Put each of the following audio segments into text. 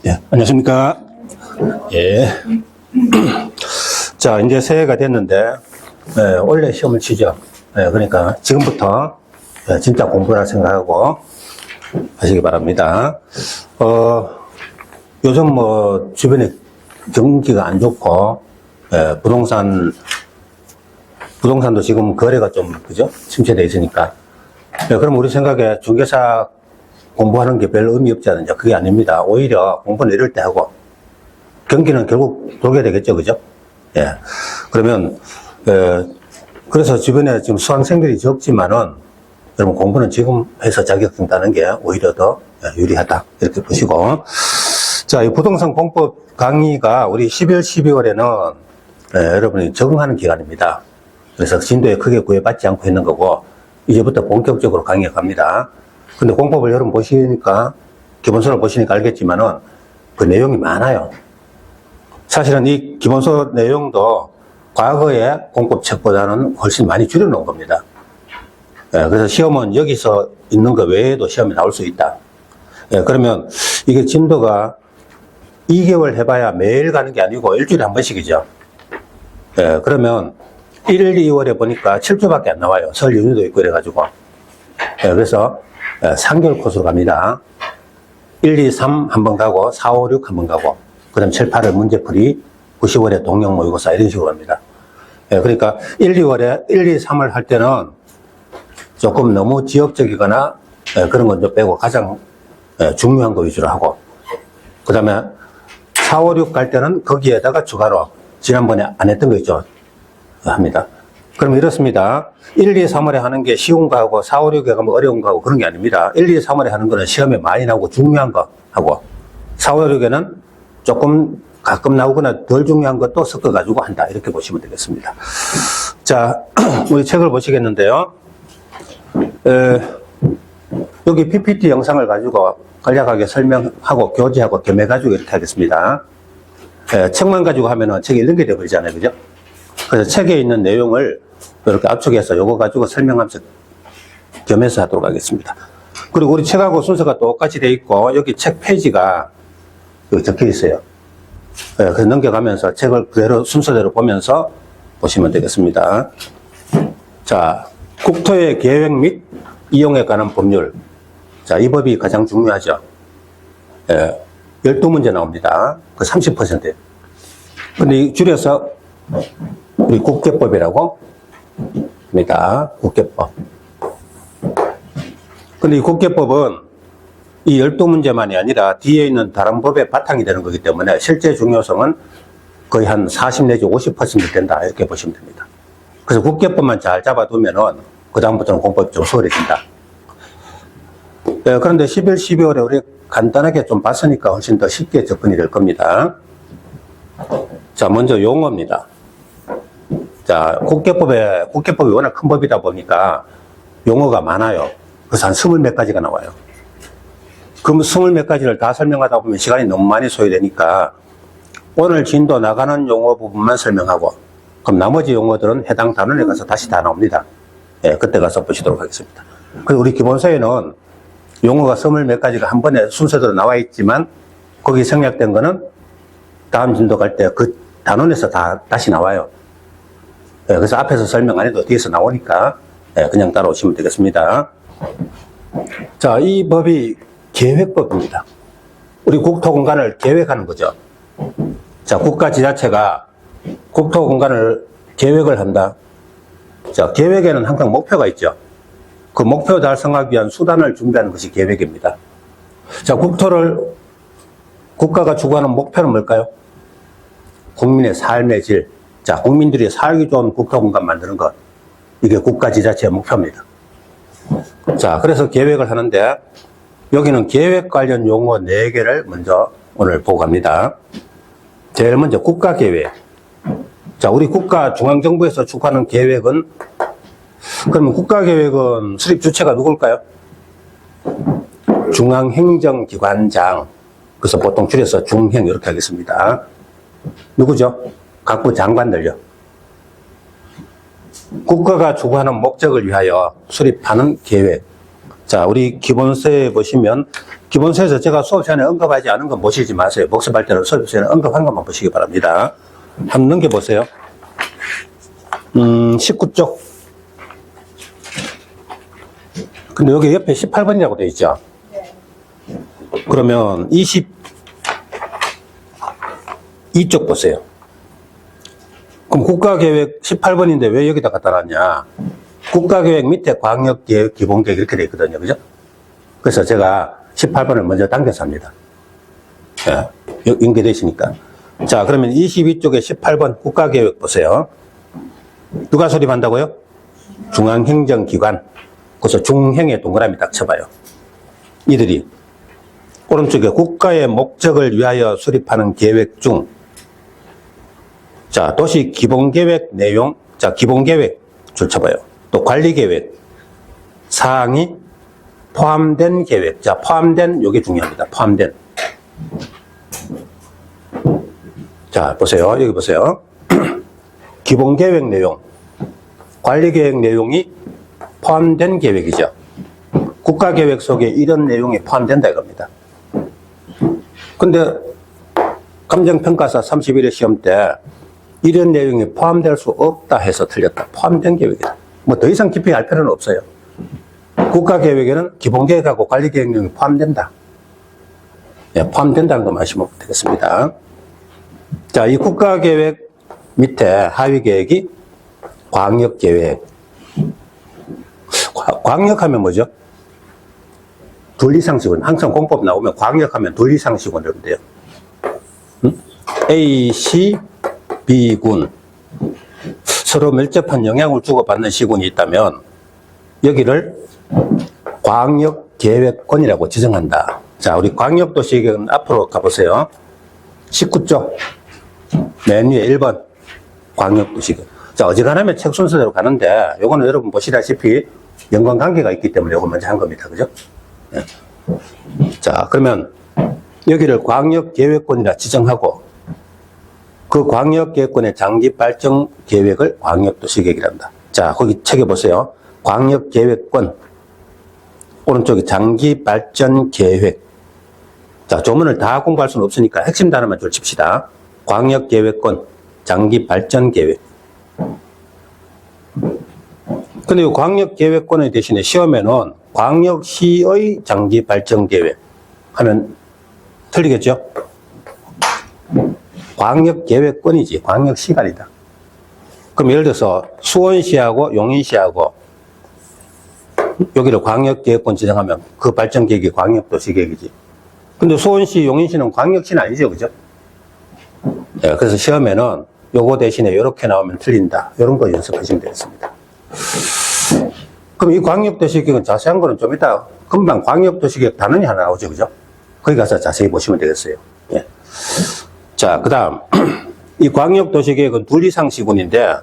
예, 안녕하십니까. 예. 자, 이제 새해가 됐는데, 원래 시험을 치죠. 그러니까 지금부터 진짜 공부라 생각하고 하시기 바랍니다. 요즘 뭐, 주변에 경기가 안 좋고, 부동산도 지금 거래가 좀, 그죠? 침체되어 있으니까. 그럼 우리 생각에 중개사 공부하는 게 별 의미 없지 않느냐. 그게 아닙니다. 오히려 공부는 이럴 때 하고, 경기는 결국 돌게 되겠죠. 그죠? 예. 그러면, 그래서 주변에 지금 수강생들이 적지만은, 여러분 공부는 지금 해서 자격증 따는 게 오히려 더 유리하다. 이렇게 보시고. 자, 이 부동산 공법 강의가 우리 11, 12월에는 여러분이 적응하는 기간입니다. 그래서 진도에 크게 구애받지 않고 있는 거고, 이제부터 본격적으로 강의가 갑니다. 근데 공법을 여러분 보시니까, 기본서를 보시니까 알겠지만은, 그 내용이 많아요. 사실은 이 기본서 내용도 과거의 공법책보다는 훨씬 많이 줄여놓은 겁니다. 그래서 시험은 여기서 있는 것 외에도 시험이 나올 수 있다. 그러면 이게 진도가 2개월 해봐야 매일 가는 게 아니고 일주일에 한 번씩이죠. 그러면 1, 2월에 보니까 7주밖에 안 나와요. 설 연휴도 있고 이래가지고. 그래서 3개월 코스로 갑니다. 1, 2, 3 한 번 가고 4, 5, 6 한 번 가고 그 다음 7, 8월 문제풀이 9, 10월에 동영 모의고사 이런 식으로 갑니다. 그러니까 1, 2월에 1, 2, 3을 할 때는 조금 너무 지역적이거나 그런 건 좀 빼고 가장 중요한 거 위주로 하고 그 다음에 4, 5, 6 갈 때는 거기에다가 추가로 지난번에 안 했던 거 있죠. 합니다. 그럼 이렇습니다. 1, 2, 3월에 하는 게 쉬운 거 하고 4, 5, 6에 가면 어려운 거 하고 그런 게 아닙니다. 1, 2, 3월에 하는 거는 시험에 많이 나오고 중요한 거 하고 4, 5, 6에는 조금 가끔 나오거나 덜 중요한 것도 섞어가지고 한다. 이렇게 보시면 되겠습니다. 자, 우리 책을 보시겠는데요. 여기 PPT 영상을 가지고 간략하게 설명하고 교재하고 겸해가지고 이렇게 하겠습니다. 책만 가지고 하면은 책이 읽는 게 되어버리잖아요. 그죠? 그래서 책에 있는 내용을 이렇게 압축해서 요거 가지고 설명하면서 겸해서 하도록 하겠습니다. 그리고 우리 책하고 순서가 똑같이 되어 있고 여기 책 페이지가 여기 적혀 있어요. 그래서 넘겨가면서 책을 그대로 순서대로 보면서 보시면 되겠습니다. 자, 국토의 계획 및 이용에 관한 법률. 자, 이 법이 가장 중요하죠. 12문제 나옵니다. 그 30%예요. 근데 줄여서 우리 국계법이라고 합니다. 국계법. 근데 이 국계법은 이 12문제만이 아니라 뒤에 있는 다른 법의 바탕이 되는 거기 때문에 실제 중요성은 거의 한 40 내지 50% 된다. 이렇게 보시면 됩니다. 그래서 국계법만 잘 잡아두면은 그다음부터는 공법이 좀 수월해진다. 그런데 11, 12월에 우리 간단하게 좀 봤으니까 훨씬 더 쉽게 접근이 될 겁니다. 자, 먼저 용어입니다. 자, 국계법이 워낙 큰 법이다 보니까 용어가 많아요. 그래서 한 20몇 가지가 나와요. 그럼 20몇 가지를 다 설명하다 보면 시간이 너무 많이 소요되니까 오늘 진도 나가는 용어 부분만 설명하고 그럼 나머지 용어들은 해당 단원에 가서 다시 다 나옵니다. 그때 가서 보시도록 하겠습니다. 그리고 우리 기본서에는 용어가 20몇 가지가 한 번에 순서대로 나와 있지만 거기 생략된 거는 다음 진도 갈 때 그 단원에서 다시 나와요. 그래서 앞에서 설명 안 해도 뒤에서 나오니까 그냥 따라오시면 되겠습니다. 자, 이 법이 계획법입니다. 우리 국토 공간을 계획하는 거죠. 자, 국가 지자체가 국토 공간을 계획을 한다. 자, 계획에는 항상 목표가 있죠. 그 목표 달성하기 위한 수단을 준비하는 것이 계획입니다. 자, 국가가 추구하는 목표는 뭘까요? 국민의 삶의 질. 자, 국민들이 살기 좋은 국토 공간 만드는 것. 이게 국가 지자체의 목표입니다. 자, 그래서 계획을 하는데 여기는 계획 관련 용어 4개를 먼저 오늘 보고 갑니다. 제일 먼저 국가계획. 자, 우리 국가 중앙정부에서 추구하는 계획은 그러면 국가계획은 수립 주체가 누굴까요? 중앙행정기관장. 그래서 보통 줄여서 중행 이렇게 하겠습니다. 누구죠? 각부 장관들요. 국가가 추구하는 목적을 위하여 수립하는 계획. 자, 우리 기본서에 보시면, 기본서에서 제가 수업 시간에 언급하지 않은 건 보시지 마세요. 복습할 때는 수업 시간에 언급한 것만 보시기 바랍니다. 한번 넘겨보세요. 19쪽. 근데 여기 옆에 18번이라고 되어 있죠? 그러면 22쪽 보세요. 그럼 국가계획 18번인데 왜 여기다 갖다 놨냐? 국가계획 밑에 광역계획, 기본계획 이렇게 되어 있거든요. 그죠? 그래서 제가 18번을 먼저 당겨서 합니다. 예, 연계되어 있으니까. 자, 그러면 22쪽에 18번 국가계획 보세요. 누가 수립한다고요? 중앙행정기관. 그래서 중행에 동그라미 딱 쳐봐요. 이들이 오른쪽에 국가의 목적을 위하여 수립하는 계획 중, 자, 도시 기본계획 내용, 자, 기본계획 줄 쳐봐요. 또 관리계획 사항이 포함된 계획. 자, 포함된, 요게 중요합니다. 포함된. 자, 보세요. 여기 보세요. 기본계획 내용, 관리계획 내용이 포함된 계획이죠. 국가계획 속에 이런 내용이 포함된다 이겁니다. 근데 감정평가사 31회 시험 때 이런 내용이 포함될 수 없다 해서 틀렸다. 포함된 계획이다. 뭐 더 이상 깊이 알 필요는 없어요. 국가계획에는 기본계획하고 관리계획 내용이 포함된다. 예, 포함된다는 것만 아시면 되겠습니다. 자, 이 국가계획 밑에 하위계획이 광역계획. 광역하면 뭐죠? 둘 이상씩은, 항상 공법 나오면 광역하면 둘 이상씩은 이러는데요. A, C, B군. 서로 밀접한 영향을 주고받는 시군이 있다면 여기를 광역계획권이라고 지정한다. 자, 우리 광역도시계획은 앞으로 가보세요. 19쪽 맨 위에 1번 광역도시계획. 자, 어지간하면 책 순서대로 가는데 요거는 여러분 보시다시피 연관관계가 있기 때문에 요거 먼저 한 겁니다. 그죠? 네. 자, 그러면 여기를 광역계획권이라 지정하고 그 광역계획권의 장기발전 계획을 광역도시계획이란다. 자, 거기 책에 보세요. 광역계획권 오른쪽에 장기발전계획. 자, 조문을 다 공부할 수는 없으니까 핵심 단어만 줄 칩시다. 광역계획권, 장기발전계획. 근데 이 광역계획권의 대신에 시험에는 광역시의 장기발전계획 하면 틀리겠죠? 광역계획권이지 광역시가 아니다. 그럼 예를 들어서 수원시하고 용인시하고 여기를 광역계획권 지정하면 그 발전계획이 광역도시계획이지. 근데 수원시, 용인시는 광역시는 아니죠. 그죠? 네, 그래서 시험에는 요거 대신에 이렇게 나오면 틀린다. 이런 거 연습하시면 되겠습니다. 그럼 이 광역도시계획은 자세한 거는 좀 이따 금방 광역도시계획 단원이 하나 나오죠. 그죠? 거기 가서 자세히 보시면 되겠어요. 예. 자, 그 다음 이 광역도시계획은 둘 이상 시군인데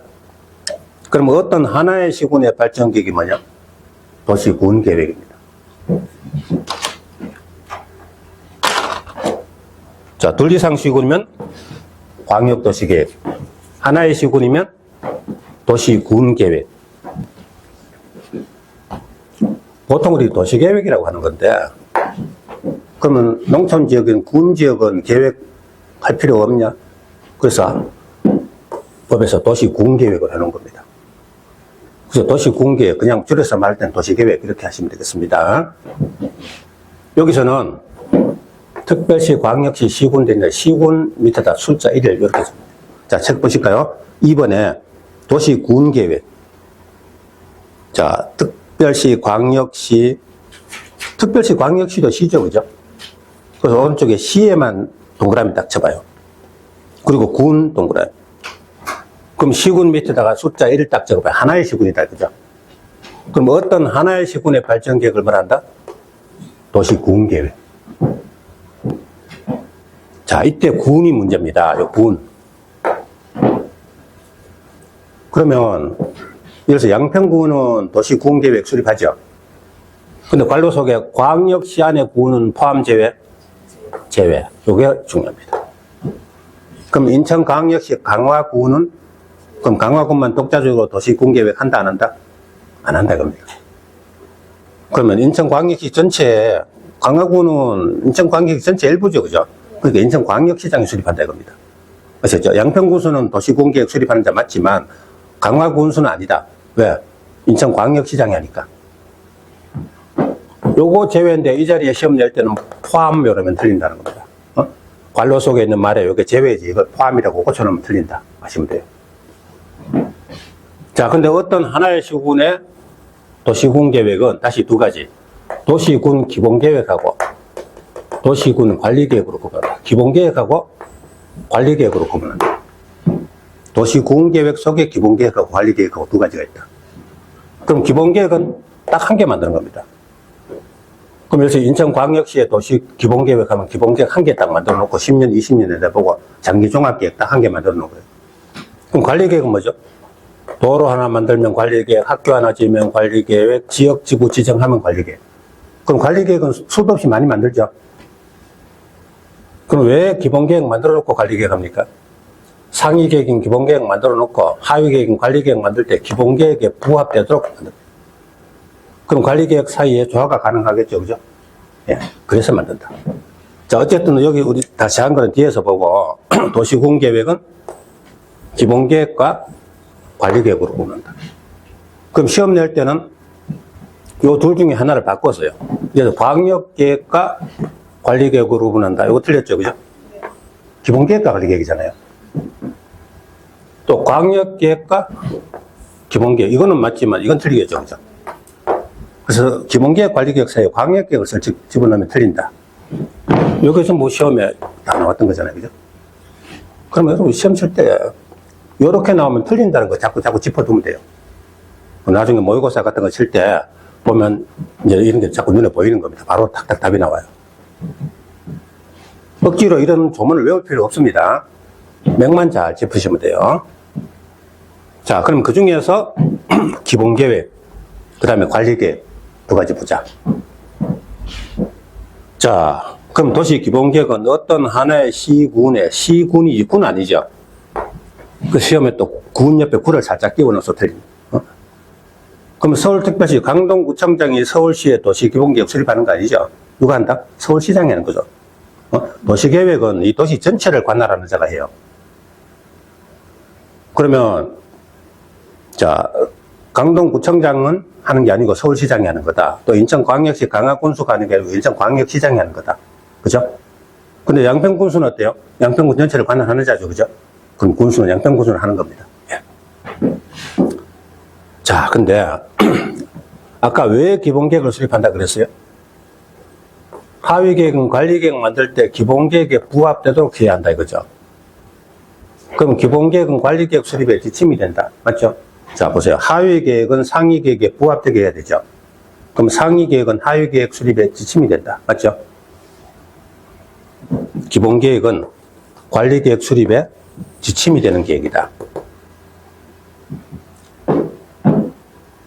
그럼 어떤 하나의 시군의 발전계획이 뭐냐? 도시군계획입니다. 자, 둘 이상 시군이면 광역도시계획, 하나의 시군이면 도시군계획. 보통 우리 도시계획이라고 하는 건데 그러면 농촌지역은 군지역은 계획할 필요가 없냐? 그래서 법에서 도시군계획을 해놓은 겁니다. 그래서 도시군계획, 그냥 줄여서 말할 때는 도시계획 이렇게 하시면 되겠습니다. 여기서는 특별시, 광역시, 시군 되는데 시군 밑에다 숫자 1을 이렇게 줍니다. 자, 책 보실까요? 2번에 도시군계획. 자, 특별시, 광역시, 특별시, 광역시도 시죠, 그죠? 그래서 오른쪽에 시에만 동그라미 딱 쳐봐요. 그리고 군 동그라미. 그럼 시군 밑에다가 숫자 1을 딱 적어봐요. 하나의 시군이다, 그죠? 그럼 어떤 하나의 시군의 발전 계획을 말한다? 도시군계획. 자, 이때 군이 문제입니다. 요 군. 그러면 여기서 양평군은 도시군계획 수립하죠. 근데 관로 속에 광역시 안에 군은 포함 제외? 제외. 요게 중요합니다. 그럼 인천광역시 강화군은 그럼 강화군만 독자적으로 도시군계획 한다 안 한다? 안 한다 겁니다. 그러면 인천광역시 전체, 광화군은 인천광역시 전체 일부죠, 그죠? 그러니까 인천광역시장이 수립한다 이겁니다. 아셨죠? 양평군수는 도시군계획 수립하는 자 맞지만 강화군수는 아니다. 왜? 인천광역시장이 하니까. 요거 제외인데 이 자리에 시험 낼 때는 포함 이러면 틀린다는 겁니다. 관로 속에 있는 말에 요게 제외지, 이거 포함이라고 고쳐놓으면 틀린다 하시면 돼요. 자, 근데 어떤 하나의 시군의 도시군 계획은 다시 두 가지. 도시군 기본계획하고 도시군 관리계획으로 구분한다. 기본계획하고 관리계획으로 구분한다. 도시군 계획 속에 기본계획하고 관리계획하고 두 가지가 있다. 그럼 기본계획은 딱 한 개 만드는 겁니다. 그럼 여기서 인천광역시의 도시 기본계획 하면 기본계획 한 개 딱 만들어 놓고 10년, 20년에 내보고 장기종합계획 딱 한 개 만들어 놓은 거예요. 그럼 관리계획은 뭐죠? 도로 하나 만들면 관리계획, 학교 하나 지으면 관리계획, 지역지구 지정하면 관리계획. 그럼 관리계획은 수도 없이 많이 만들죠? 그럼 왜 기본계획 만들어 놓고 관리계획 합니까? 상위계획인 기본계획 만들어 놓고 하위계획인 관리계획 만들 때 기본계획에 부합되도록 만듭니다. 그럼 관리계획 사이에 조화가 가능하겠죠, 그죠? 예, 그래서 만든다. 자, 어쨌든 여기 우리 다시 한 거는 뒤에서 보고 도시군 계획은 기본계획과 관리계획으로 구분한다. 그럼 시험 낼 때는 요 둘 중에 하나를 바꿨어요. 그래서 광역계획과 관리계획으로 구분한다. 이거 틀렸죠, 그죠? 기본계획과 관리계획이잖아요. 또 광역계획과 기본계획, 이거는 맞지만 이건 틀리겠죠, 그죠? 그래서 기본계획, 관리계획 사이에 광역계획을 집어넣으면 틀린다. 여기서 뭐 시험에 다 나왔던 거잖아요, 그죠? 그러면 여러분 시험 칠 때 이렇게 나오면 틀린다는 거 자꾸 짚어두면 돼요. 나중에 모의고사 같은 거 칠 때 보면 이제 이런 게 자꾸 눈에 보이는 겁니다. 바로 탁탁 답이 나와요. 억지로 이런 조문을 외울 필요 없습니다. 맥만 잘 짚으시면 돼요. 자, 그럼 그 중에서 기본계획, 그 다음에 관리계획 두 가지 보자. 자, 그럼 도시기본계획은 어떤 하나의 시군이 군 아니죠? 그 시험에 또 군 옆에 구를 살짝 끼워 넣어서 틀립니다. 그럼 서울특별시 강동구청장이 서울시의 도시기본계획 수립하는 거 아니죠? 누가 한다? 서울시장이 하는 거죠. 도시계획은 이 도시 전체를 관할하는 자가 해요. 그러면 자, 강동구청장은 하는 게 아니고 서울시장이 하는 거다. 또 인천광역시 강화군수가 하는 게 아니고 인천광역시장이 하는 거다. 그죠? 근데 양평군수는 어때요? 양평군 전체를 관할하는 자죠. 그죠? 그럼 군수는 양평군수는 하는 겁니다. 예. 자, 근데 아까 왜 기본계획을 수립한다 그랬어요? 하위계획은 관리계획 만들 때 기본계획에 부합되도록 해야 한다 이거죠. 그럼 기본계획은 관리계획 수립에 지침이 된다. 맞죠? 자, 보세요. 하위계획은 상위계획에 부합되게 해야 되죠. 그럼 상위계획은 하위계획 수립에 지침이 된다. 맞죠? 기본계획은 관리계획 수립에 지침이 되는 계획이다.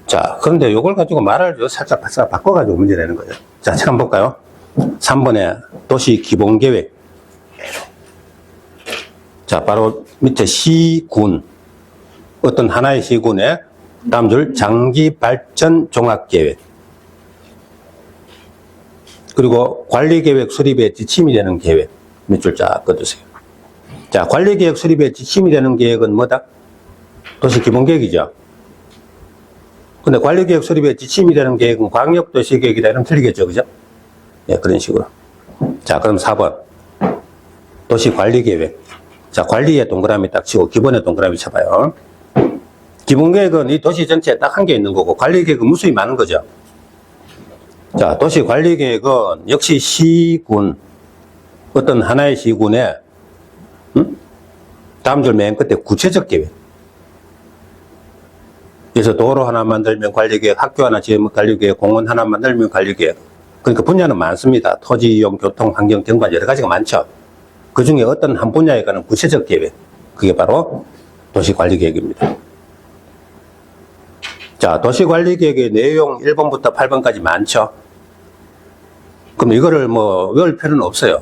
자, 그런데 이걸 가지고 말을 살짝 바꿔가지고 문제 내는 거죠. 자, 책 한번 볼까요? 3번에 도시 기본계획. 자, 바로 밑에 시군. 어떤 하나의 시군의 다음 줄 장기발전 종합계획. 그리고 관리계획 수립에 지침이 되는 계획. 밑줄 쫙 꺼주세요. 자, 관리계획 수립에 지침이 되는 계획은 뭐다? 도시 기본계획이죠. 근데 관리계획 수립에 지침이 되는 계획은 광역도시계획이다. 이러면 틀리겠죠. 그죠? 예, 그런 식으로. 자, 그럼 4번. 도시관리계획. 자, 관리에 동그라미 딱 치고 기본에 동그라미 쳐봐요. 기본계획은 이 도시 전체에 딱 한 개 있는 거고 관리계획은 무수히 많은 거죠. 자, 도시관리계획은 역시 시군, 어떤 하나의 시군에 다음 줄 맨 끝에 구체적 계획. 그래서 도로 하나 만들면 관리계획, 학교 하나 지으면 관리계획, 공원 하나 만들면 관리계획. 그러니까 분야는 많습니다. 토지 이용, 교통, 환경, 경관 여러 가지가 많죠. 그 중에 어떤 한 분야에 관한 구체적 계획. 그게 바로 도시관리계획입니다. 자, 도시관리계획의 내용 1번부터 8번까지 많죠. 그럼 이거를 뭐 외울 필요는 없어요.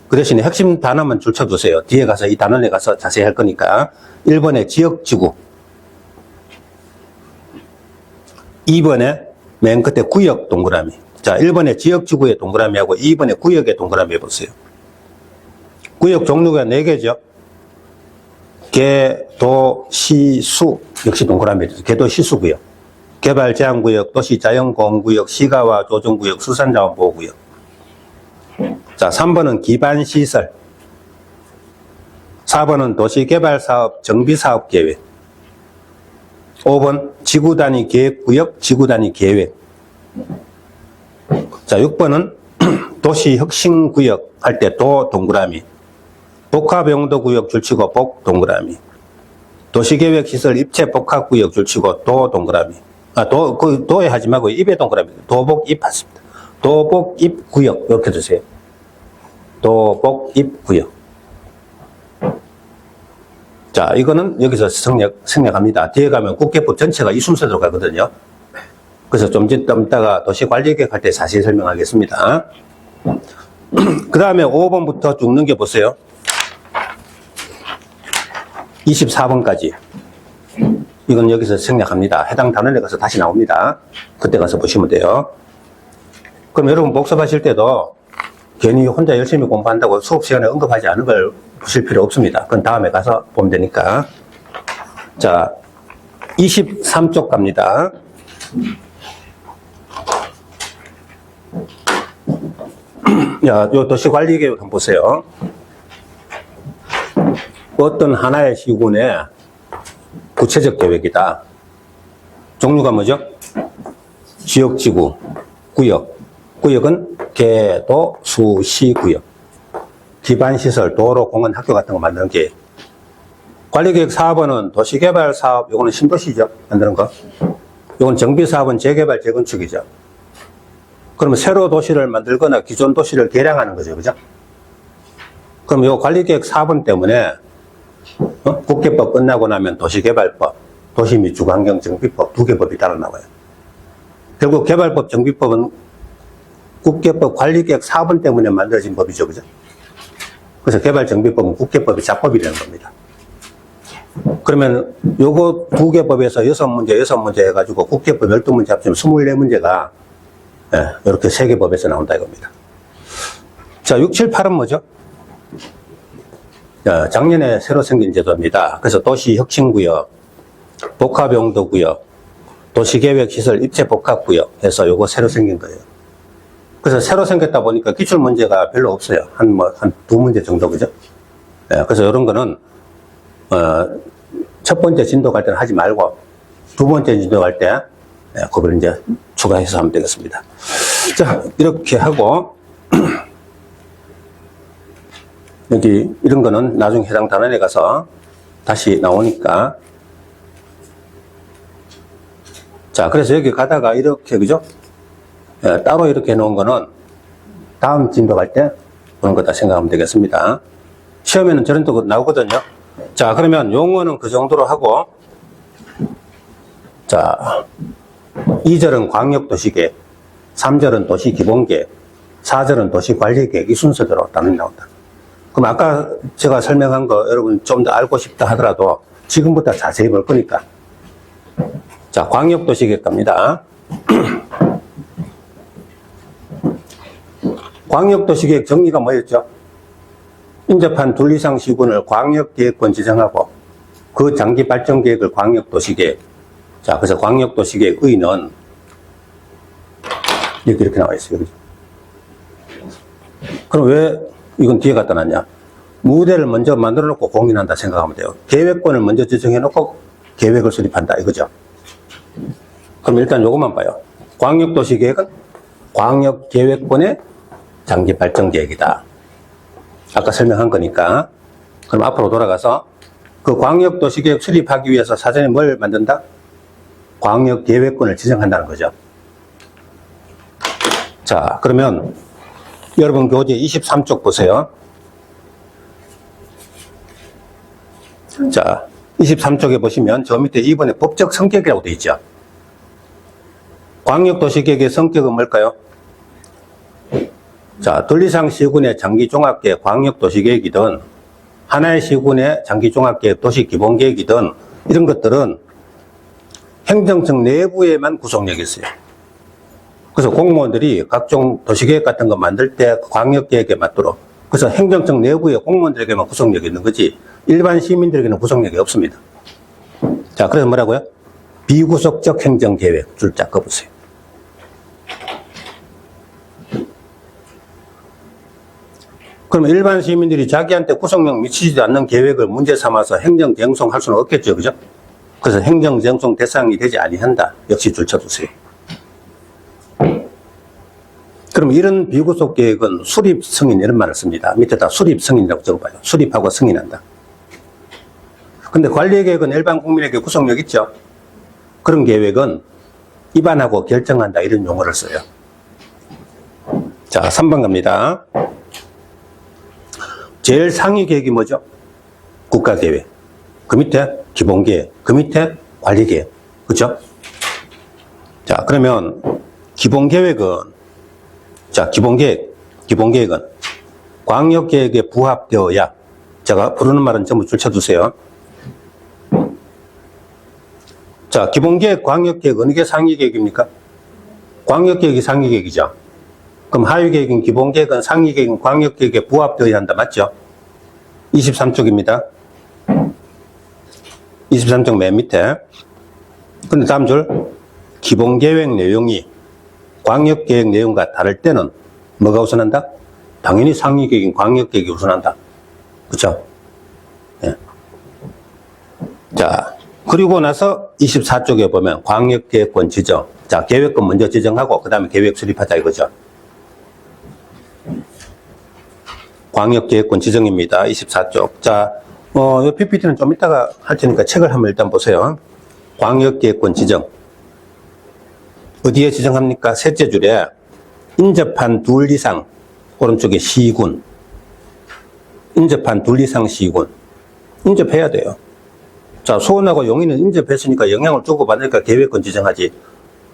그 대신에 핵심 단어만 줄쳐두세요. 뒤에 가서 이 단원에 가서 자세히 할 거니까. 1번에 지역지구, 2번에 맨 끝에 구역 동그라미. 자, 1번에 지역지구의 동그라미하고 2번에 구역의 동그라미 해보세요. 구역 종류가 4개죠. 개, 도, 시, 수. 역시 동그라미. 개도 시수구역. 개발제한구역, 도시자연공원구역, 시가와 조정구역, 수산자원보호구역. 자, 3번은 기반시설. 4번은 도시개발사업 정비사업계획. 5번 지구단위 계획구역, 지구단위 계획. 자, 6번은 도시혁신구역 할 때 도 동그라미. 복합용도구역 줄치고 복 동그라미. 도시계획시설 입체복합구역 줄치고 도 동그라미. 그 도에 하지 말고 입에 동그라미. 도복입 하십니다. 도복입구역 이렇게 주세요. 도복입구역. 자, 이거는 여기서 생략합니다. 뒤에 가면 국계법 전체가 이 순서대로 가거든요. 그래서 좀 이따가 도시관리계획 할 때 자세히 설명하겠습니다. 그 다음에 5번부터 쭉 넘겨보세요. 24번까지. 이건 여기서 생략합니다. 해당 단원에 가서 다시 나옵니다. 그때 가서 보시면 돼요. 그럼 여러분 복습하실 때도 괜히 혼자 열심히 공부한다고 수업 시간에 언급하지 않은 걸 보실 필요 없습니다. 그건 다음에 가서 보면 되니까. 자, 23쪽 갑니다. 야, 요 도시관리계획 한번 보세요. 어떤 하나의 시군의 구체적 계획이다. 종류가 뭐죠? 지역지구, 구역. 구역은 개, 도, 수, 시, 구역. 기반시설, 도로, 공원, 학교 같은 거 만드는 계획. 관리계획 4번은 도시개발사업, 요거는 신도시죠. 만드는 거. 요건 정비사업은 재개발, 재건축이죠. 그러면 새로 도시를 만들거나 기존 도시를 개량하는 거죠. 그죠? 그럼 요 관리계획 4번 때문에 국계법 끝나고 나면 도시개발법, 도시 및 주거환경정비법 2개 법이 따라 나와요. 결국 개발법, 정비법은 국계법 관리계획 4번 때문에 만들어진 법이죠. 그죠? 그래서 개발정비법은 국계법의 자법이라는 겁니다. 그러면 요거 2개 법에서 6문제 해가지고 국계법 12문제 합치면 24문제가 이렇게 3개 법에서 나온다 이겁니다. 자, 6, 7, 8은 뭐죠? 작년에 새로 생긴 제도입니다. 그래서 도시혁신구역, 복합용도구역, 도시계획시설 입체복합구역 해서 요거 새로 생긴 거예요. 그래서 새로 생겼다 보니까 기출문제가 별로 없어요. 한 2문제 정도, 그죠? 그래서 이런 거는, 첫 번째 진도 갈 때는 하지 말고, 2번째 진도 갈 때, 그걸 이제 추가해서 하면 되겠습니다. 자, 이렇게 하고, 여기 이런 거는 나중에 해당 단원에 가서 다시 나오니까. 자, 그래서 여기 가다가 이렇게, 그죠? 따로 이렇게 해놓은 거는 다음 진도 갈 때 그런 거다 생각하면 되겠습니다. 시험에는 저런 또 나오거든요. 자, 그러면 용어는 그 정도로 하고, 자, 2절은 광역도시계획, 3절은 도시기본계획, 4절은 도시관리계획, 이 순서대로 단원이 나온다. 그럼 아까 제가 설명한 거 여러분 좀 더 알고 싶다 하더라도 지금부터 자세히 볼 거니까. 자, 광역도시계획 갑니다. 광역도시계획 정의가 뭐였죠? 인접한 둘 이상 시군을 광역계획권 지정하고 그 장기 발전 계획을 광역도시계획. 자, 그래서 광역도시계획 의는 이렇게 나와 있어요. 그럼 왜 이건 뒤에 갖다 놨냐? 무대를 먼저 만들어 놓고 공인한다 생각하면 돼요. 계획권을 먼저 지정해 놓고 계획을 수립한다 이거죠. 그럼 일단 요것만 봐요. 광역도시계획은 광역계획권의 장기 발전 계획이다. 아까 설명한 거니까. 그럼 앞으로 돌아가서 그 광역도시계획 수립하기 위해서 사전에 뭘 만든다? 광역계획권을 지정한다는 거죠. 자, 그러면 여러분 교재 23쪽 보세요. 자, 23쪽에 보시면 저 밑에 2번에 법적 성격이라고 되어 있죠. 광역도시계획의 성격은 뭘까요? 자, 둘 이상 시군의 장기종합계획 광역도시계획이든 하나의 시군의 장기종합계획 도시기본계획이든 이런 것들은 행정청 내부에만 구속력이 있어요. 그래서 공무원들이 각종 도시계획 같은 거 만들 때 광역계획에 맞도록, 그래서 행정청 내부의 공무원들에게만 구속력이 있는 거지 일반 시민들에게는 구속력이 없습니다. 자, 그래서 뭐라고요? 비구속적 행정계획 줄자 꺼보세요. 그러면 일반 시민들이 자기한테 구속력 미치지도 않는 계획을 문제 삼아서 행정쟁송할 수는 없겠죠, 그죠? 그래서 행정쟁송 대상이 되지 아니한다. 역시 줄쳐두세요. 그럼 이런 비구속 계획은 수립 승인 이런 말을 씁니다. 밑에다 수립 승인이라고 적어봐요. 수립하고 승인한다. 근데 관리 계획은 일반 국민에게 구속력 있죠? 그런 계획은 입안하고 결정한다 이런 용어를 써요. 자, 3번 갑니다. 제일 상위 계획이 뭐죠? 국가계획. 그 밑에 기본계획. 그 밑에 관리계획. 그렇죠? 자, 그러면 기본계획은, 자, 기본계획은 광역계획에 부합되어야, 제가 부르는 말은 전부 줄쳐두세요. 자, 기본계획, 광역계획, 어느 게 상위계획입니까? 광역계획이 상위계획이죠. 그럼 하위계획인 기본계획은 상위계획인 광역계획에 부합되어야 한다. 맞죠? 23쪽입니다. 23쪽 맨 밑에. 근데 다음 줄. 기본계획 내용이 광역계획 내용과 다를 때는 뭐가 우선한다? 당연히 상위계획인 광역계획이 우선한다. 그쵸? 예. 자, 그리고 나서 24쪽에 보면 광역계획권 지정. 자, 계획권 먼저 지정하고 그 다음에 계획 수립하자 이거죠. 광역계획권 지정입니다. 24쪽. 자, 이 PPT는 좀 이따가 할 테니까 책을 한번 일단 보세요. 광역계획권 지정. 어디에 지정합니까? 셋째 줄에 인접한 둘 이상, 오른쪽에 시군. 인접한 둘 이상 시군. 인접해야 돼요. 자, 수원하고 용인은 인접했으니까 영향을 주고받으니까 계획권 지정하지.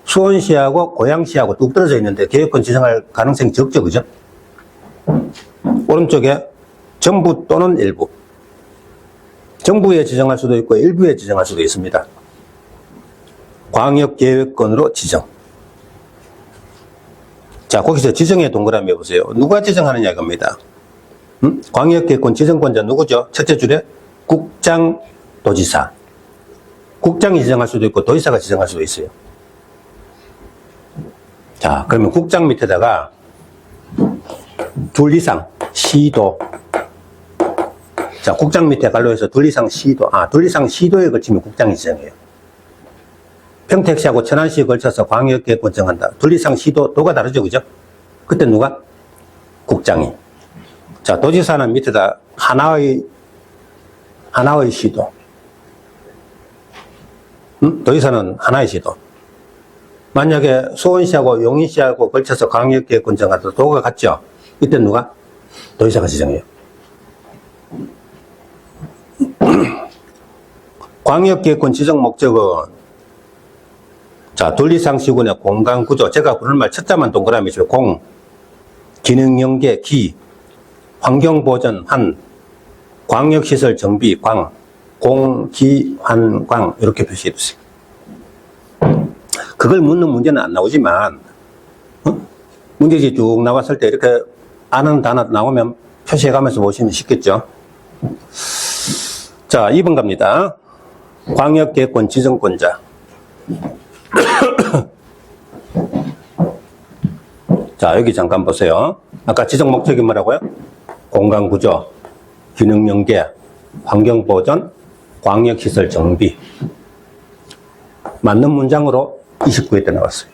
수원시하고 고양시하고 뚝 떨어져 있는데 계획권 지정할 가능성이 적죠, 그죠? 오른쪽에 전부 또는 일부. 정부에 지정할 수도 있고 일부에 지정할 수도 있습니다. 광역계획권으로 지정. 자, 거기서 지정에 동그라미 해보세요. 누가 지정하느냐 이겁니다. 광역계획권 지정권자 누구죠? 첫째 줄에 국장, 도지사. 국장이 지정할 수도 있고 도지사가 지정할 수도 있어요. 자, 그러면 국장 밑에다가 둘 이상 시도. 자, 국장 밑에 갈로해서 둘 이상 시도. 둘 이상 시도에 걸치면 국장이 지정해요. 평택시하고 천안시에 걸쳐서 광역계획권 정한다. 둘 이상 시도, 도가 다르죠, 그죠? 그때 누가? 국장이. 자, 도지사는 밑에다 하나의 시도. 도지사는 하나의 시도. 만약에 수원시하고 용인시하고 걸쳐서 광역계획권 정한다. 도가 같죠? 이때 누가? 도지사가 지정해요. 광역계획권 지정 목적은, 자, 둘 이상 시군의 공간구조. 제가 부르는 말 첫자만 동그라미 있어요. 공, 기능연계, 기, 환경보전, 한, 광역시설 정비, 광, 공, 기, 환, 광. 이렇게 표시해 주세요. 그걸 묻는 문제는 안 나오지만, 문제지 쭉 나왔을 때 이렇게 아는 단어 나오면 표시해 가면서 보시면 쉽겠죠. 자, 2번 갑니다. 광역계획권 지정권자. 자, 여기 잠깐 보세요. 아까 지정 목적이 뭐라고요? 공간구조, 기능연계, 환경보전, 광역시설 정비. 맞는 문장으로 29회 때 나왔어요.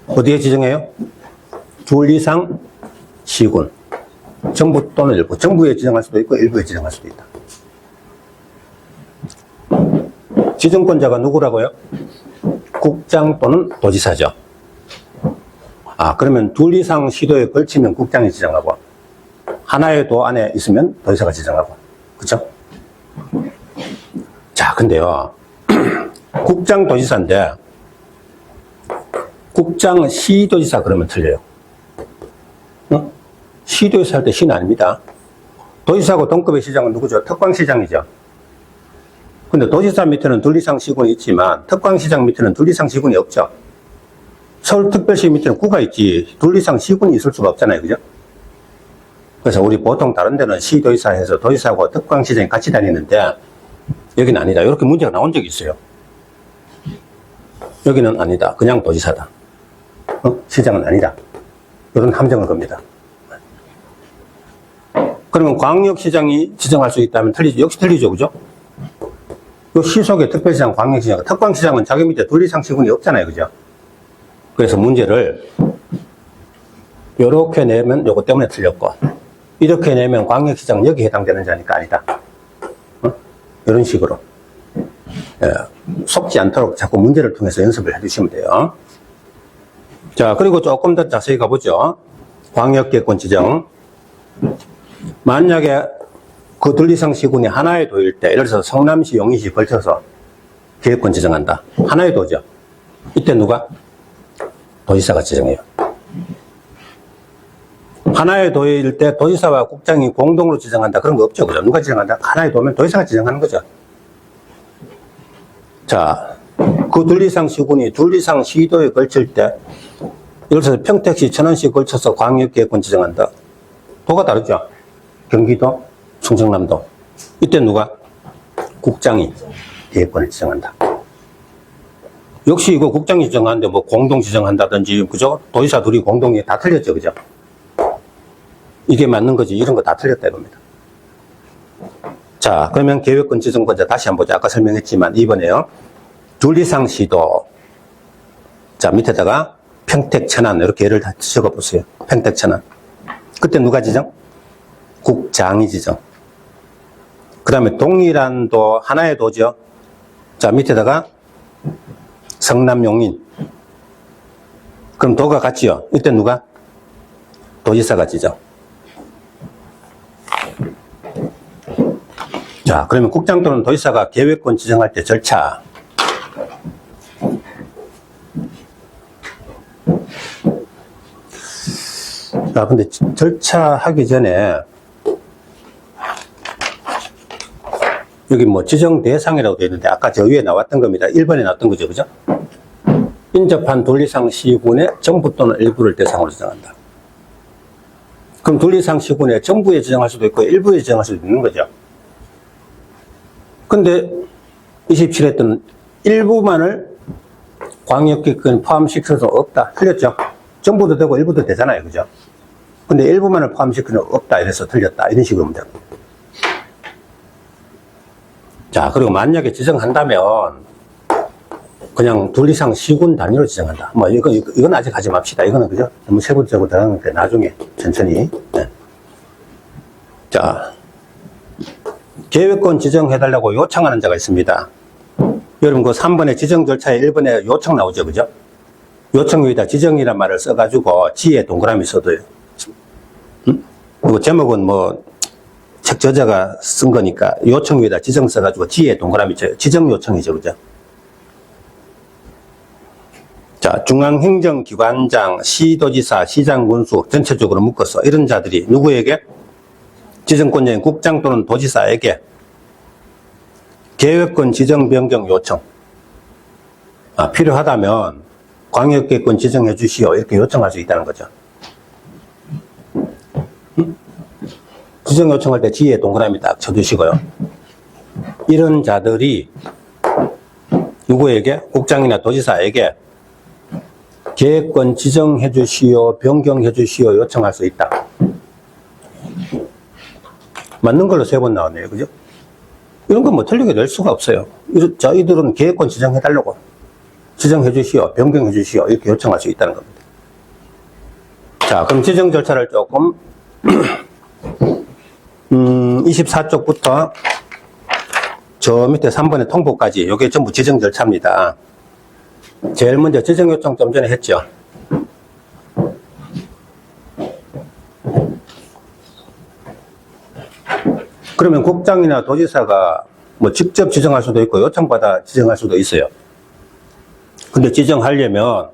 어디에 지정해요? 둘 이상 시군. 정부 또는 일부. 정부에 지정할 수도 있고 일부에 지정할 수도 있다. 지정권자가 누구라고요? 국장 또는 도지사죠. 그러면 둘 이상 시도에 걸치면 국장이 지정하고 하나의 도 안에 있으면 도지사가 지정하고. 그쵸? 자, 근데요. 국장 도지사인데 국장 시도지사 그러면 틀려요. 시도에서 할 때 시는 아닙니다. 도지사하고 동급의 시장은 누구죠? 특광시장이죠. 근데 도지사 밑에는 둘 이상 시군이 있지만 특광시장 밑에는 둘 이상 시군이 없죠. 서울특별시 밑에는 구가 있지 둘 이상 시군이 있을 수가 없잖아요. 그죠? 그래서 우리 보통 다른 데는 시도지사에서 도지사하고 특광시장이 같이 다니는데 여기는 아니다. 이렇게 문제가 나온 적이 있어요. 여기는 아니다. 그냥 도지사다. 시장은 아니다. 이런 함정을 겁니다. 그러면 광역시장이 지정할 수 있다면 틀리죠. 역시 틀리죠. 그죠? 요 시속의 특별시장, 광역시장, 특광시장은 자기 밑에 둘 이상 시군이 없잖아요. 그죠? 그래서 문제를 요렇게 내면 요거 때문에 틀렸고, 이렇게 내면 광역시장 여기 해당되는 자니까 아니다. 이런 식으로. 예, 속지 않도록 자꾸 문제를 통해서 연습을 해주시면 돼요. 자, 그리고 조금 더 자세히 가보죠. 광역계권 지정. 만약에 그 둘 이상 시군이 하나의 도일 때, 예를 들어서 성남시, 용인시 걸쳐서 계획권 지정한다. 하나의 도죠. 이때 누가? 도지사가 지정해요. 하나의 도일 때 도지사와 국장이 공동으로 지정한다. 그런 거 없죠. 그죠? 누가 지정한다? 하나의 도면 도지사가 지정하는 거죠. 자, 그 둘 이상 시군이 둘 이상 시도에 걸칠 때, 예를 들어서 평택시, 천안시 걸쳐서 광역계획권 지정한다. 도가 다르죠. 경기도, 충청남도. 이때 누가? 국장이 계획권을 지정한다. 역시 이거 국장이 지정하는데 뭐 공동 지정한다든지, 그죠? 도지사 둘이 공동이 다 틀렸죠. 그죠? 이게 맞는 거지. 이런 거 다 틀렸다 이겁니다. 자, 그러면 계획권 지정권자 다시 한번 보자. 아까 설명했지만 이번에요. 둘 이상 시도. 자, 밑에다가 평택, 천안 이렇게 예를 다 적어보세요. 평택, 천안. 그때 누가 지정? 국장이 지정. 그 다음에 동일한 도, 하나의 도죠. 자, 밑에다가 성남, 용인. 그럼 도가 같지요. 이때 누가? 도지사가 지정. 자, 그러면 국장 또는 도지사가 계획권 지정할 때 절차. 자, 근데 절차 하기 전에 여기 뭐 지정 대상이라고 되어 있는데 아까 저 위에 나왔던 겁니다. 1번에 나왔던 거죠. 그죠? 인접한 둘 이상 시군의 정부 또는 일부를 대상으로 지정한다. 그럼 둘 이상 시군의 정부에 지정할 수도 있고 일부에 지정할 수도 있는 거죠. 근데 27회 일부만을 광역계권 포함시킬 수 없다. 틀렸죠? 정부도 되고 일부도 되잖아요. 그죠? 근데 일부만을 포함시킬 수 없다. 이래서 틀렸다. 이런 식으로 문제가. 자, 그리고 만약에 지정한다면 그냥 둘 이상 시군 단위로 지정한다. 뭐 이건 아직 하지 맙시다. 이거는 그죠? 너무 세부적으로 들어가는데 나중에 천천히. 네. 자, 계획권 지정해달라고 요청하는 자가 있습니다. 여러분 그 3번의 지정 절차에 1번에 요청 나오죠. 그죠? 요청 위에다 지정이란 말을 써가지고 지에 동그라미 써둬요. 그리고 제목은 뭐 책 저자가 쓴 거니까 요청 위에다 지정 써가지고 지에 동그라미 쳐요. 지정 요청이죠. 그죠? 자, 중앙행정기관장, 시도지사, 시장군수 전체적으로 묶어서 이런 자들이 누구에게? 지정권자인 국장 또는 도지사에게 계획권 지정 변경 요청. 필요하다면 광역계획권 지정해 주시오. 이렇게 요청할 수 있다는 거죠. 지정 요청할 때 지에 동그라미 딱 쳐두시고요. 이런 자들이 누구에게? 국장이나 도지사에게 계획권 지정해 주시오, 변경해 주시오 요청할 수 있다. 맞는 걸로 3번 나왔네요. 그죠? 이런 건 뭐 틀리게 낼 수가 없어요. 저희들은 계획권 지정해 달라고. 지정해 주시오, 변경해 주시오 이렇게 요청할 수 있다는 겁니다. 자, 그럼 지정 절차를 조금 24쪽부터 저 밑에 3번의 통보까지 이게 전부 지정 절차입니다. 제일 먼저 지정 요청 좀 전에 했죠. 그러면 국장이나 도지사가 뭐 직접 지정할 수도 있고 요청받아 지정할 수도 있어요. 근데 지정하려면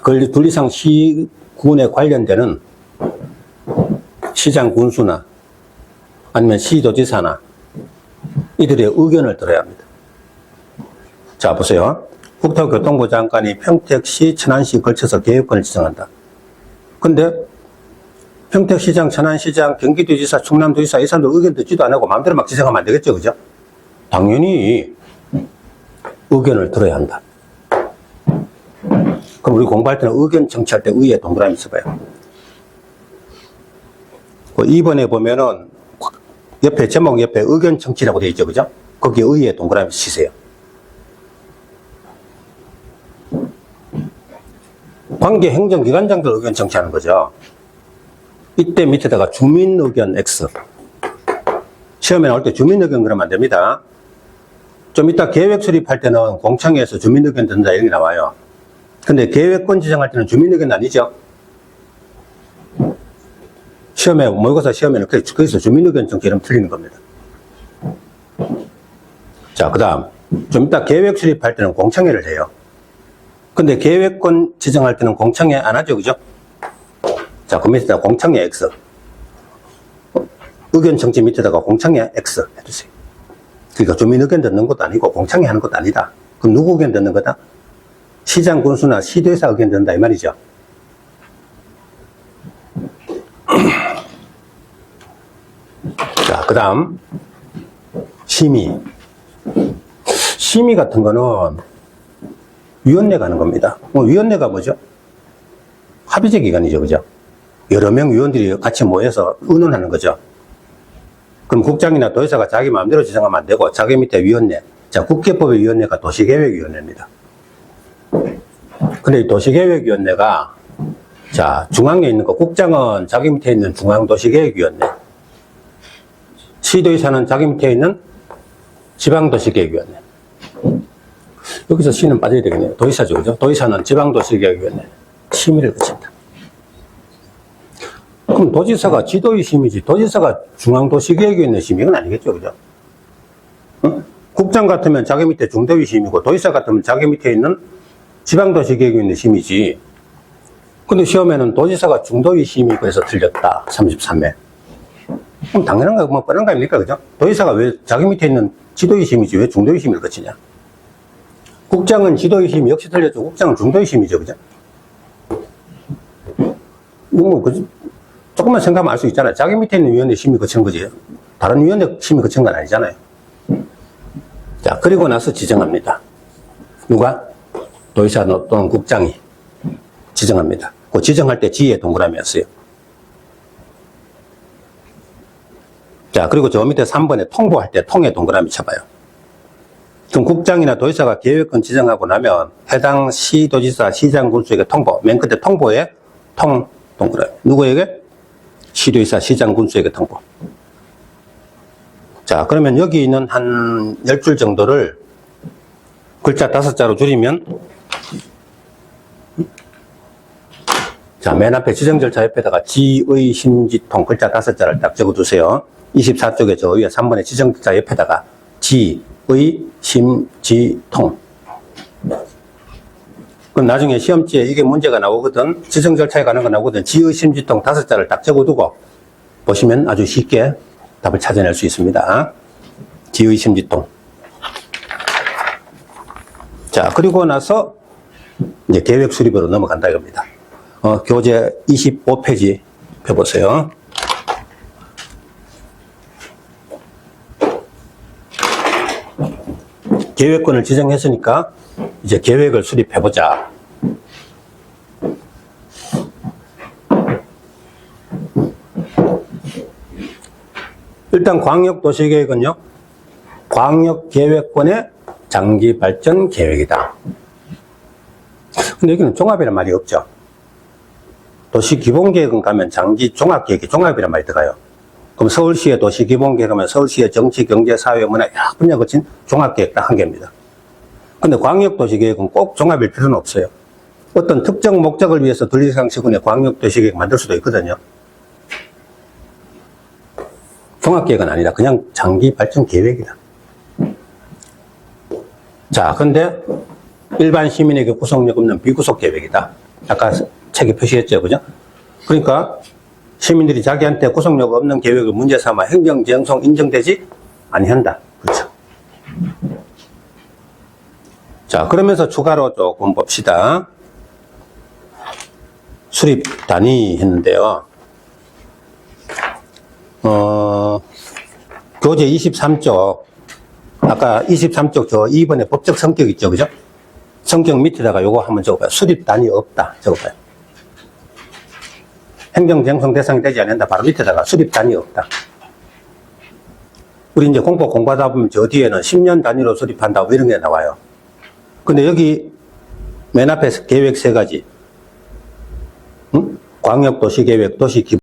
둘 이상 시군에 관련되는 시장 군수나 아니면 시도지사나 이들의 의견을 들어야 합니다. 자, 보세요. 국토교통부 장관이 평택시, 천안시 걸쳐서 계획권을 지정한다. 근데 평택시장, 천안시장, 경기도지사, 충남도지사 이 사람들 의견 듣지도 안 하고 마음대로 막 지정하면 안 되겠죠, 그죠? 당연히 의견을 들어야 한다. 그럼 우리 공부할 때는 의견 정치할 때 의에 동그라미 써봐요. 2번에 보면은 옆에 제목 옆에 의견 정치라고 되어 있죠, 그죠? 거기에 의에 동그라미 치세요. 관계 행정기관장들 의견 정치하는 거죠. 이때 밑에다가 주민 의견 X. 시험에 나올 때 주민 의견 그러면 안 됩니다. 좀 이따 계획 수립할 때는 공청회에서 주민 의견 듣는다 이런 게 나와요. 근데 계획권 지정할 때는 주민 의견 아니죠. 시험에, 모의고사 시험에는 거기서 주민 의견 정치 이러면 틀리는 겁니다. 자, 그 다음. 좀 이따 계획 수립할 때는 공청회를 해요. 근데 계획권 지정할 때는 공청회 안 하죠, 그죠? 자, 그 밑에다가 공청회 X. 의견 정치 밑에다가 공청회 X 해주세요. 그러니까 주민 의견 듣는 것도 아니고 공청회 하는 것도 아니다. 그럼 누구 의견 듣는 거다? 시장 군수나 시도의사 의견 듣는다 이 말이죠. 자, 그 다음 심의. 심의 같은 거는 위원회가 하는 겁니다. 위원회가 뭐죠? 합의제 기관이죠, 그죠? 여러 명 위원들이 같이 모여서 의논하는 거죠. 그럼 국장이나 도의사가 자기 마음대로 지정하면 안 되고 자기 밑에 위원회. 자, 국회법의 위원회가 도시계획위원회입니다. 근데 이 도시계획위원회가 자, 중앙에 있는 거 국장은 자기 밑에 있는 중앙도시계획위원회. 시도의사는 자기 밑에 있는 지방도시계획위원회. 여기서 시는 빠져야 되겠네요. 도의사죠, 그죠? 도의사는 지방도시계획위원회. 심의를 거친다. 그럼 도지사가 지도의 심의지, 도지사가 중앙도시계획위원회 심의는 아니겠죠, 그죠? 응? 국장 같으면 자기 밑에 중도의 심의고, 도지사 같으면 자기 밑에 있는 지방도시계획위원회 심의지. 근데 시험에는 도지사가 중도의 심의 그래서 틀렸다. 33회. 그럼 당연한 거, 뻔한 거 아닙니까, 그죠? 도지사가 왜 자기 밑에 있는 지도의 심의지, 왜 중도의 심의를 거치냐? 국장은 지도의 심의 역시 틀렸죠. 국장은 중도의 심의죠, 그죠? 조금만 생각하면 알 수 있잖아요. 자기 밑에 있는 위원회 심의 거치는 거지. 다른 위원회 심의 거치는 건 아니잖아요. 자, 그리고 나서 지정합니다. 누가? 도의사 또는 국장이 지정합니다. 그 지정할 때 지에 동그라미였어요. 자, 그리고 저 밑에 3번에 통보할 때 통에 동그라미 쳐봐요. 그럼 국장이나 도의사가 계획권 지정하고 나면 해당 시도지사, 시장 군수에게 통보. 맨 끝에 통보에 동그라미. 누구에게? 시도의사, 시장 군수에게 통보. 자, 그러면 여기 있는 한 10줄 정도를 글자 5자로 줄이면 자, 맨 앞에 지정 절차 옆에다가 지의 심지통 글자 5자를 딱 적어두세요. 24쪽에 저 위에 3번의 지정 절차 옆에다가 지의 심지통. 그럼 나중에 시험지에 이게 문제가 나오거든. 지정 절차에 관한 거 나오거든. 지의 심지통 5자를 딱 적어두고 보시면 아주 쉽게 답을 찾아낼 수 있습니다. 지의 심지통. 자, 그리고 나서 이제 계획 수립으로 넘어간다 이겁니다. 교재 25페이지 펴보세요. 계획권을 지정했으니까 이제 계획을 수립해보자. 일단 광역도시계획은요, 광역계획권의 장기발전 계획이다. 근데 여기는 종합이란 말이 없죠. 도시기본계획은 가면 장기 종합계획이 종합이란 말이 들어가요. 그럼 서울시의 도시기본계획은 서울시의 정치, 경제, 사회, 문화 여러 분야 거친 종합계획 딱 한 개입니다. 근데 광역도시계획은 꼭 종합일 필요는 없어요. 어떤 특정 목적을 위해서 분리상시군의 광역도시계획 만들 수도 있거든요. 종합계획은 아니라 그냥 장기발전계획이다. 자, 근데 일반 시민에게 구속력 없는 비구속계획이다. 아까 책에 표시했죠, 그죠? 그러니까 시민들이 자기한테 구속력 없는 계획을 문제 삼아 행정지형성 인정되지 아니한다. 그렇죠? 자, 그러면서 추가로 조금 봅시다. 수립 단위 했는데요. 교재 23쪽, 아까 23쪽 저 2번에 법적 성격 있죠, 그죠? 성격 밑에다가 요거 한번 적어봐요. 수립 단위 없다. 적어봐요. 행정쟁송 대상이 되지 않는다. 바로 밑에다가 수립 단위 없다. 우리 이제 공법 공부하다 보면 저 뒤에는 10년 단위로 수립한다. 뭐 이런 게 나와요. 근데 여기 맨 앞에 계획 세 가지. 응? 광역도시계획, 도시기본.